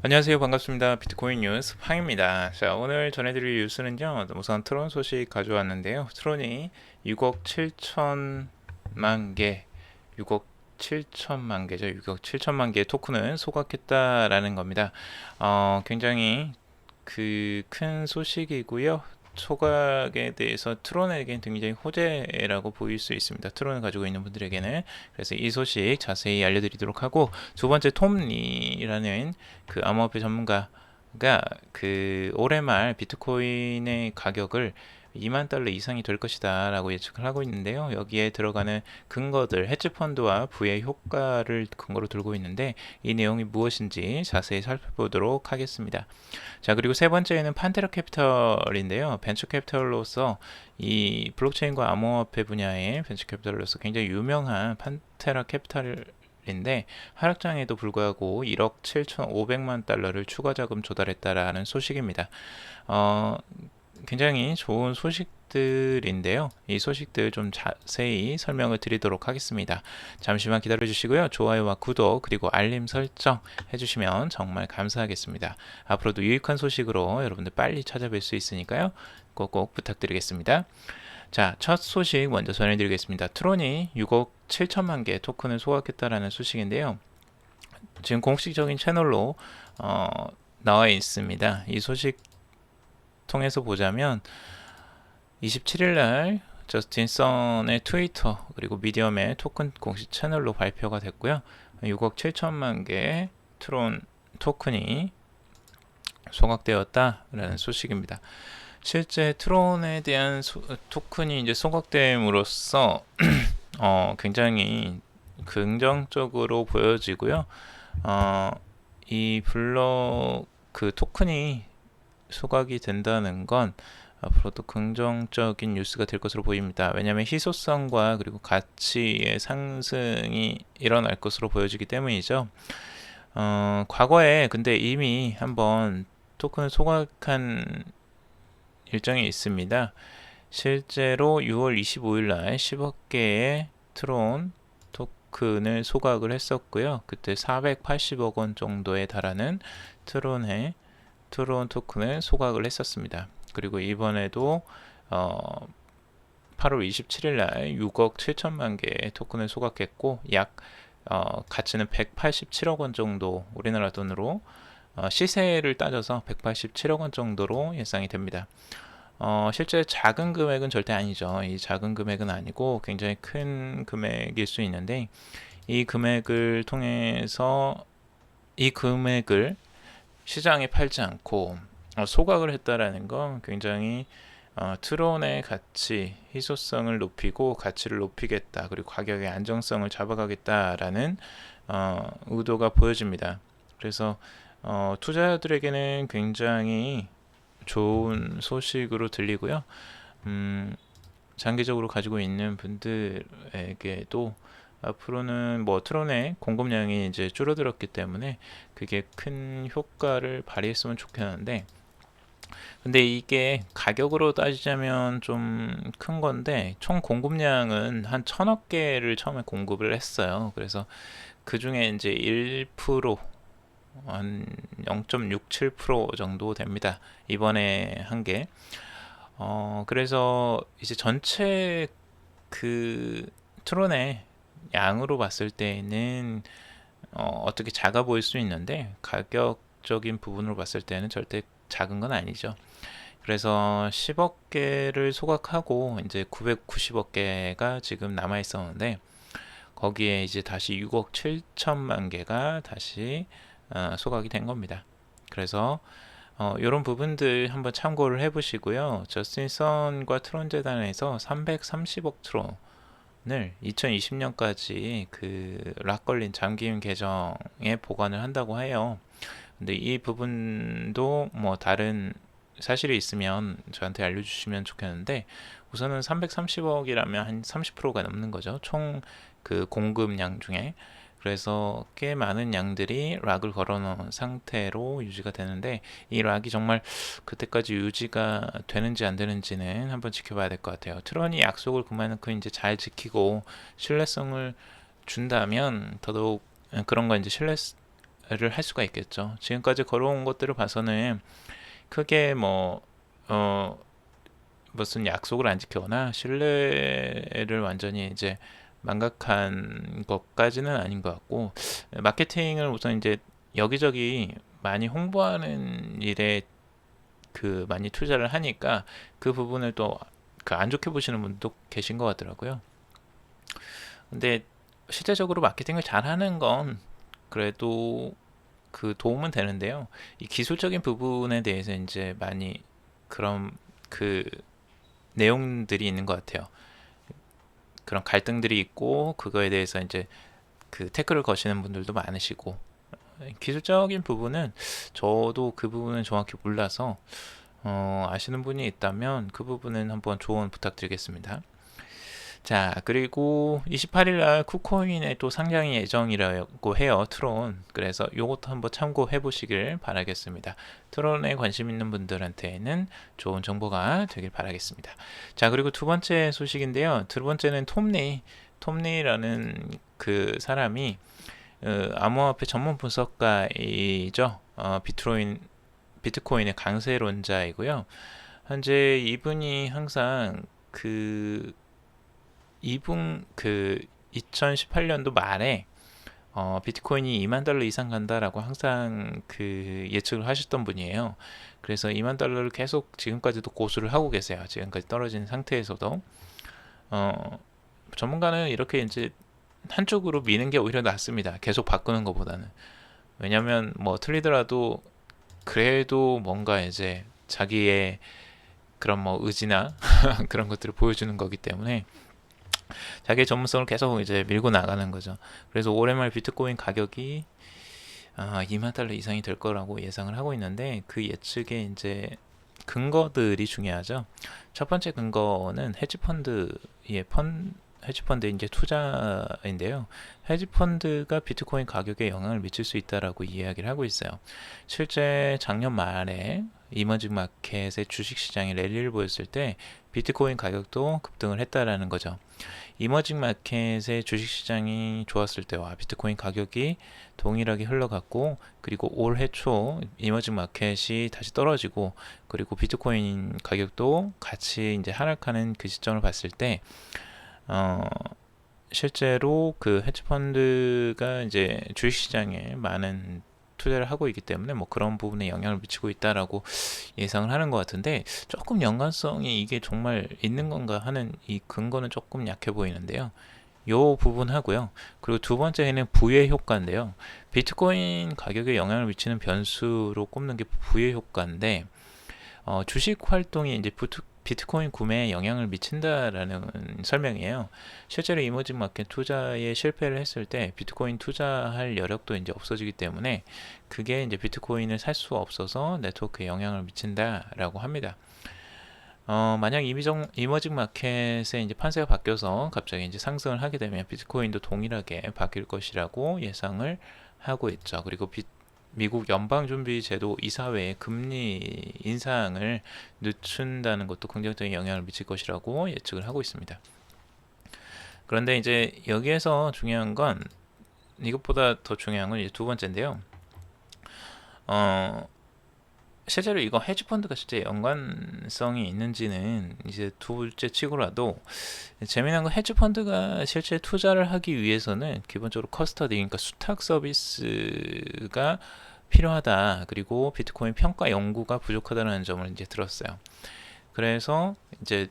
안녕하세요. 반갑습니다. 비트코인 뉴스 팡입니다. 자, 오늘 전해드릴 뉴스는요. 우선 트론 소식 가져왔는데요. 트론이 6억 7천만 개, 6억 7천만 개죠. 6억 7천만 개의 토큰을 소각했다라는 겁니다. 굉장히 큰 소식이고요. 소각에 대해서 트론에게는 굉장히 호재라고 보일 수 있습니다. 트론을 가지고 있는 분들에게는. 그래서 이 소식 자세히 알려드리도록 하고, 두 번째 톰리라는 암호화폐 전문가가 올해 말 비트코인의 가격을 2만 달러 이상이 될 것이다 라고 예측을 하고 있는데요. 여기에 들어가는 근거들, 헤지펀드와 부의 효과를 근거로 들고 있는데, 이 내용이 무엇인지 자세히 살펴보도록 하겠습니다. 자, 그리고 세 번째는 판테라 캐피털인데요. 벤처 캐피털로서 이 블록체인과 암호화폐 분야의 벤처 캐피털로서 굉장히 유명한 판테라 캐피털인데, 하락장에도 불구하고 1억 7,500만 달러를 추가 자금 조달했다라는 소식입니다. 어, 굉장히 좋은 소식들인데요. 이 소식들 좀 자세히 설명을 드리도록 하겠습니다. 잠시만 기다려 주시고요. 좋아요와 구독 그리고 알림 설정 해주시면 정말 감사하겠습니다. 앞으로도 유익한 소식으로 여러분들 빨리 찾아뵐 수 있으니까요. 꼭꼭 부탁드리겠습니다. 자, 첫 소식 먼저 전해드리겠습니다. 트론이 6억 7천만 개 토큰을 소각했다라는 소식인데요. 지금 공식적인 채널로 어, 나와 있습니다. 이 소식 통해서 보자면 27일 날 저스틴 선의 트위터 그리고 미디엄의 토큰 공식 채널로 발표가 됐고요. 6억 7천만 개 트론 토큰이 소각되었다라는 소식입니다. 실제 트론에 대한 토큰이 이제 소각됨으로써 굉장히 긍정적으로 보여지고요. 이 블록 토큰이 소각이 된다는 건 앞으로도 긍정적인 뉴스가 될 것으로 보입니다. 왜냐하면 희소성과 그리고 가치의 상승이 일어날 것으로 보여지기 때문이죠. 과거에 근데 이미 한번 토큰을 소각한 일정이 있습니다. 실제로 6월 25일 날 10억 개의 트론 토큰을 소각을 했었고요. 그때 480억 원 정도에 달하는 트론 토큰을 소각을 했었습니다. 그리고 이번에도 8월 27일 날 6억 7천만 개의 토큰을 소각했고 가치는 187억 원 정도 우리나라 돈으로 시세를 따져서 187억 원 정도로 예상이 됩니다. 실제 작은 금액은 절대 아니죠. 이 작은 금액은 아니고 굉장히 큰 금액일 수 있는데 이 금액을 통해서 이 금액을 시장에 팔지 않고 소각을 했다라는 건 굉장히 트론의 가치, 희소성을 높이고 가치를 높이겠다. 그리고 가격의 안정성을 잡아가겠다라는 의도가 보여집니다. 그래서 투자자들에게는 굉장히 좋은 소식으로 들리고요. 장기적으로 가지고 있는 분들에게도 앞으로는 트론의 공급량이 이제 줄어들었기 때문에 그게 큰 효과를 발휘했으면 좋겠는데, 근데 이게 가격으로 따지자면 좀 큰 건데 총 공급량은 한 1000억 개를 처음에 공급을 했어요. 그래서 그 중에 이제 1%, 한 0.67% 정도 됩니다. 이번에 한 게. 그래서 이제 전체 트론의 양으로 봤을 때는 어떻게 작아 보일 수 있는데 가격적인 부분으로 봤을 때는 절대 작은 건 아니죠. 그래서 10억 개를 소각하고 이제 990억 개가 지금 남아 있었는데 거기에 이제 다시 6억 7천만 개가 다시 소각이 된 겁니다. 그래서 이런 부분들 한번 참고를 해보시고요. 저스틴 선과 트론 재단에서 330억 트론을 2020년까지 락 걸린 잠김 계정에 보관을 한다고 해요. 근데 이 부분도 다른 사실이 있으면 저한테 알려주시면 좋겠는데, 우선은 330억이라면 한 30%가 넘는 거죠. 총 공급량 중에. 그래서 꽤 많은 양들이 락을 걸어놓은 상태로 유지가 되는데, 이 락이 정말 그때까지 유지가 되는지 안 되는지는 한번 지켜봐야 될 것 같아요. 트론이 약속을 그만큼 이제 잘 지키고 신뢰성을 준다면 더더욱 그런 거 이제 할 수가 있겠죠. 지금까지 걸어온 것들을 봐서는 크게 무슨 약속을 안 지키거나 신뢰를 완전히 이제 망각한 것까지는 아닌 것 같고, 마케팅을 우선 이제 여기저기 많이 홍보하는 일에 많이 투자를 하니까 그 부분을 또 안 좋게 보시는 분도 계신 것 같더라고요. 근데 실제적으로 마케팅을 잘하는 건 그래도 도움은 되는데요. 이 기술적인 부분에 대해서 이제 많이 그런 그 내용들이 있는 것 같아요. 그런 갈등들이 있고 그거에 대해서 이제 태클을 거시는 분들도 많으시고, 기술적인 부분은 저도 그 부분은 정확히 몰라서 아시는 분이 있다면 그 부분은 한번 조언 부탁드리겠습니다. 자, 그리고 28일 날 쿠코인의 또 상장 예정이라고 해요, 트론. 그래서 요것도 한번 참고해 보시길 바라겠습니다. 트론에 관심 있는 분들한테는 좋은 정보가 되길 바라겠습니다. 자, 그리고 두 번째 소식인데요. 두 번째는 톰리라는 그 사람이 암호화폐 전문 분석가이죠. 비트코인의 강세론자이고요. 현재 이분이 항상 이분 2018년도 말에 비트코인이 2만 달러 이상 간다라고 항상 예측을 하셨던 분이에요. 그래서 2만 달러를 계속 지금까지도 고수를 하고 계세요. 지금까지 떨어진 상태에서도 전문가는 이렇게 이제 한쪽으로 미는 게 오히려 낫습니다. 계속 바꾸는 것보다는. 왜냐면 뭐 틀리더라도 그래도 뭔가 이제 자기의 그런 의지나 그런 것들을 보여주는 거기 때문에 자기의 전문성을 계속 이제 밀고 나가는 거죠. 그래서 올해 말 비트코인 가격이 2만 달러 이상이 될 거라고 예상을 하고 있는데, 그 예측에 이제 근거들이 중요하죠. 첫 번째 근거는 헤지펀드 이제 투자인데요. 헤지펀드가 비트코인 가격에 영향을 미칠 수 있다라고 이야기를 하고 있어요. 실제 작년 말에 이머징 마켓의 주식 시장이 랠리를 보였을 때 비트코인 가격도 급등을 했다라는 거죠. 이머징 마켓의 주식 시장이 좋았을 때와 비트코인 가격이 동일하게 흘러갔고, 그리고 올해 초 이머징 마켓이 다시 떨어지고, 그리고 비트코인 가격도 같이 이제 하락하는 그 시점을 봤을 때 실제로 헤지펀드가 이제 주식시장에 많은 투자를 하고 있기 때문에 그런 부분에 영향을 미치고 있다라고 예상을 하는 것 같은데, 조금 연관성이 이게 정말 있는 건가 하는 이 근거는 조금 약해 보이는데요. 요 부분 하고요. 그리고 두 번째는 부의 효과인데요. 비트코인 가격에 영향을 미치는 변수로 꼽는 게 부의 효과인데, 주식 활동이 이제 비트코인 구매에 영향을 미친다라는 설명이에요. 실제로 이머징 마켓 투자에 실패를 했을 때 비트코인 투자할 여력도 이제 없어지기 때문에 그게 이제 비트코인을 살 수 없어서 네트워크에 영향을 미친다라고 합니다. 만약 이머징 마켓의 이제 판세가 바뀌어서 갑자기 이제 상승을 하게 되면 비트코인도 동일하게 바뀔 것이라고 예상을 하고 있죠. 그리고 미국 연방준비제도 이사회의 금리 인상을 늦춘다는 것도 긍정적인 영향을 미칠 것이라고 예측을 하고 있습니다. 그런데 이제 여기에서 중요한 건, 이것보다 더 중요한 건 이제 두 번째인데요. 실제로 이거 헤지펀드가 실제 연관성이 있는지는 이제 둘째 치고라도, 재미난 건 헤지펀드가 실제 투자를 하기 위해서는 기본적으로 커스터디, 그러니까 수탁 서비스가 필요하다. 그리고 비트코인 평가 연구가 부족하다는 점을 이제 들었어요. 그래서 이제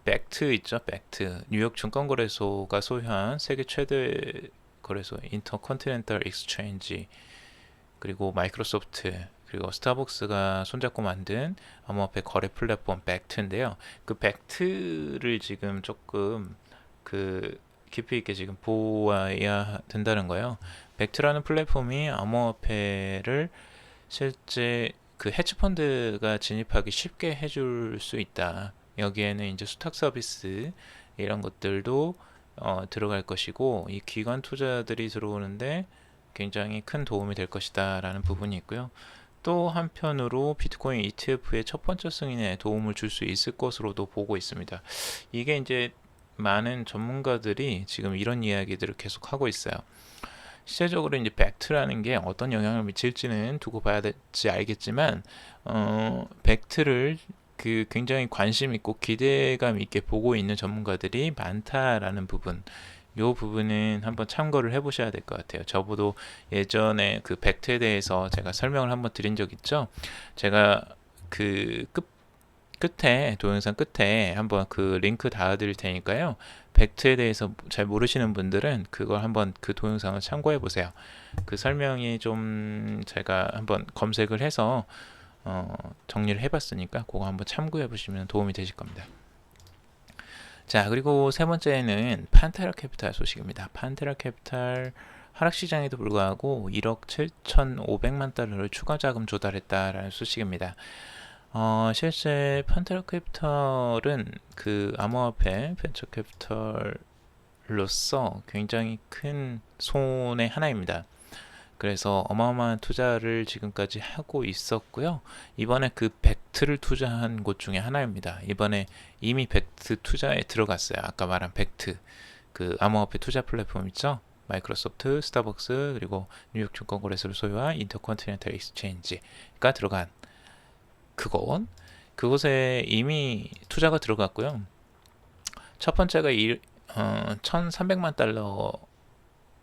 팩트 있죠, 팩트. 뉴욕 증권거래소가 소유한 세계 최대 거래소 인터컨티넨탈 익스체인지, 그리고 마이크로소프트, 그리고 스타벅스가 손잡고 만든 암호화폐 거래 플랫폼 팩트인데요. 그 팩트를 지금 조금 깊이 있게 지금 보아야 된다는 거예요. 팩트라는 플랫폼이 암호화폐를 실제 헤지펀드가 진입하기 쉽게 해줄 수 있다. 여기에는 이제 수탁 서비스 이런 것들도 들어갈 것이고, 이 기관 투자들이 들어오는데 굉장히 큰 도움이 될 것이다 라는 부분이 있고요. 또 한편으로 비트코인 ETF의 첫 번째 승인에 도움을 줄 수 있을 것으로도 보고 있습니다. 이게 이제 많은 전문가들이 지금 이런 이야기들을 계속 하고 있어요. 실제적으로 이제 벡트라는 게 어떤 영향을 미칠지는 두고 봐야 될지 알겠지만, 벡트를 굉장히 관심 있고 기대감 있게 보고 있는 전문가들이 많다라는 부분, 요 부분은 한번 참고를 해보셔야 될 것 같아요. 저보도 예전에 그 벡트에 대해서 제가 설명을 한번 드린 적 있죠. 제가 그 끝에 동영상 끝에 한번 그 링크 달아드릴 테니까요. 벡트에 대해서 잘 모르시는 분들은 그걸 한번 그 동영상을 참고해 보세요. 그 설명이 좀 제가 한번 검색을 해서 정리를 해봤으니까 그거 한번 참고해 보시면 도움이 되실 겁니다. 자, 그리고 세 번째는 판테라 캐피탈 소식입니다. 판테라 캐피탈 하락 시장에도 불구하고 1억 7,500만 달러를 추가 자금 조달했다라는 소식입니다. 실제 판테라 캐피탈은 그 암호화폐 벤처 캐피탈로서 굉장히 큰 손의 하나입니다. 그래서 어마어마한 투자를 지금까지 하고 있었고요. 이번에 그 벡트를 투자한 곳 중에 하나입니다. 이번에 이미 벡트 투자에 들어갔어요. 아까 말한 벡트, 그 암호화폐 투자 플랫폼 있죠? 마이크로소프트, 스타벅스, 그리고 뉴욕 증권거래소를 소유한 인터컨티넨탈 익스체인지가 들어간 그곳에 이미 투자가 들어갔고요. 첫 번째가 1,300만 달러,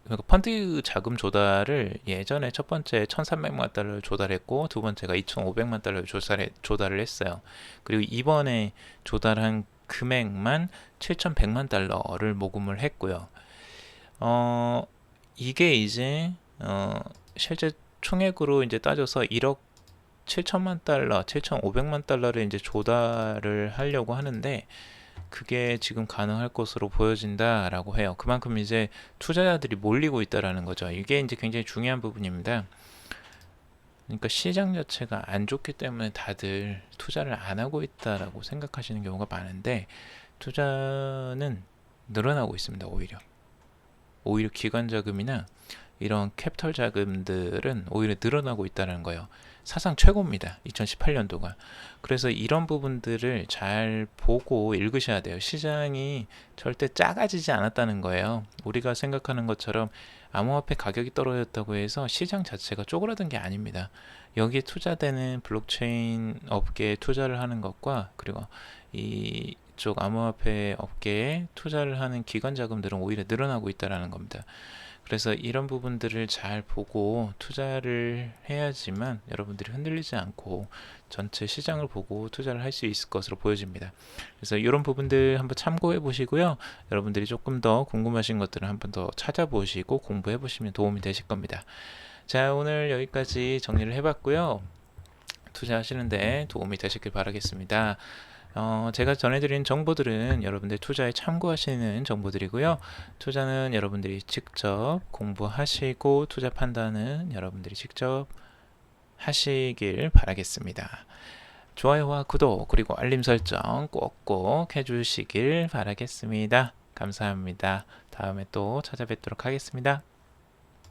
그러니까 펀드 자금 조달을 예전에 첫 번째 1,300만 달러를 조달했고 두 번째가 2,500만 달러를 조달을 했어요. 그리고 이번에 조달한 금액만 7,100만 달러를 모금을 했고요. 이게 이제 실제 총액으로 이제 따져서 1억 7천만 달러, 7,500만 달러를 이제 조달을 하려고 하는데 그게 지금 가능할 것으로 보여진다라고 해요. 그만큼 이제 투자자들이 몰리고 있다라는 거죠. 이게 이제 굉장히 중요한 부분입니다. 그러니까 시장 자체가 안 좋기 때문에 다들 투자를 안 하고 있다라고 생각하시는 경우가 많은데 투자는 늘어나고 있습니다. 오히려 기관 자금이나 이런 캐피털 자금들은 오히려 늘어나고 있다는 거예요. 사상 최고입니다. 2018년도가. 그래서 이런 부분들을 잘 보고 읽으셔야 돼요. 시장이 절대 작아지지 않았다는 거예요. 우리가 생각하는 것처럼 암호화폐 가격이 떨어졌다고 해서 시장 자체가 쪼그라든 게 아닙니다. 여기에 투자되는 블록체인 업계에 투자를 하는 것과 그리고 이쪽 암호화폐 업계에 투자를 하는 기관 자금들은 오히려 늘어나고 있다는 겁니다. 그래서 이런 부분들을 잘 보고 투자를 해야지만 여러분들이 흔들리지 않고 전체 시장을 보고 투자를 할 수 있을 것으로 보여집니다. 그래서 이런 부분들 한번 참고해 보시고요. 여러분들이 조금 더 궁금하신 것들을 한번 더 찾아보시고 공부해 보시면 도움이 되실 겁니다. 자, 오늘 여기까지 정리를 해봤고요. 투자하시는데 도움이 되셨길 바라겠습니다. 제가 전해드린 정보들은 여러분들 투자에 참고하시는 정보들이고요. 투자는 여러분들이 직접 공부하시고 투자 판단은 여러분들이 직접 하시길 바라겠습니다. 좋아요와 구독 그리고 알림 설정 꼭꼭 해주시길 바라겠습니다. 감사합니다. 다음에 또 찾아뵙도록 하겠습니다.